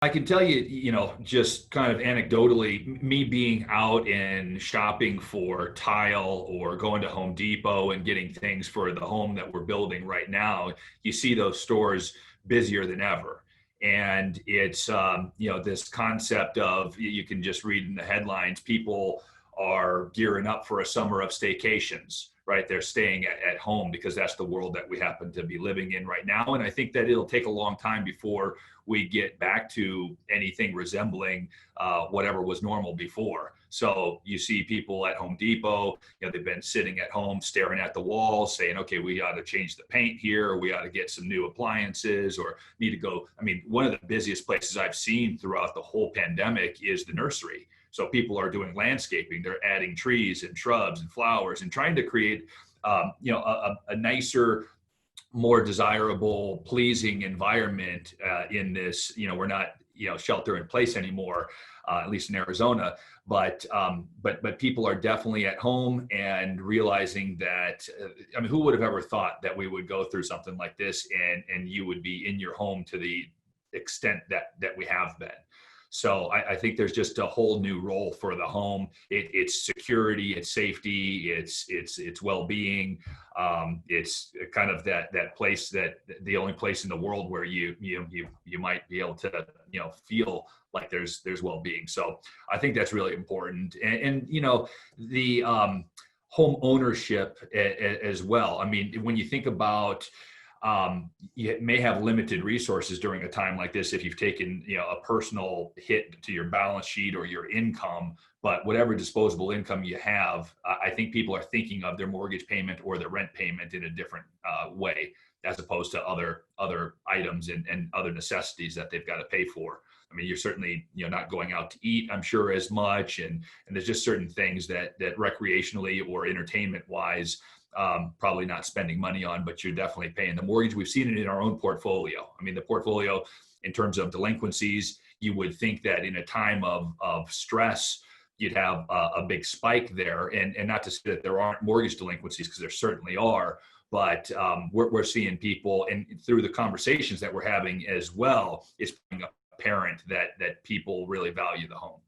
I can tell you, just kind of anecdotally, me being out and shopping for tile or going to Home Depot and getting things for the home that we're building right now, you see those stores busier than ever. And it's, this concept of you can just read in the headlines, people are gearing up for a summer of staycations, right? They're staying at home because that's the world that we happen to be living in right now. And I think that it'll take a long time before we get back to anything resembling whatever was normal before. So you see people at Home Depot, they've been sitting at home staring at the walls saying, okay, we ought to change the paint here, or we ought to get some new appliances, or need to go. I mean, one of the busiest places I've seen throughout the whole pandemic is the nursery. So people are doing landscaping, they're adding trees and shrubs and flowers and trying to create, a nicer, more desirable, pleasing environment in this. We're not, shelter in place anymore, at least in Arizona. But people are definitely at home and realizing that. I mean, who would have ever thought that we would go through something like this, and you would be in your home to the extent that we have been. So I think there's just a whole new role for the home. It's security, it's safety, it's well-being. It's kind of that place, that the only place in the world where you might be able to feel like there's well-being. So I think that's really important. And the home ownership as well. I mean, when you think about, you may have limited resources during a time like this if you've taken a personal hit to your balance sheet or your income. But whatever disposable income you have, I think people are thinking of their mortgage payment or their rent payment in a different way, as opposed to other items and other necessities that they've got to pay for. I mean, you're certainly not going out to eat, I'm sure, as much, and there's just certain things that recreationally or entertainment wise, probably not spending money on, but you're definitely paying the mortgage. We've seen it in our own portfolio. I mean, the portfolio, in terms of delinquencies, you would think that in a time of stress, you'd have a big spike there. And not to say that there aren't mortgage delinquencies, because there certainly are, but we're seeing people, and through the conversations that we're having as well, it's apparent that people really value the home.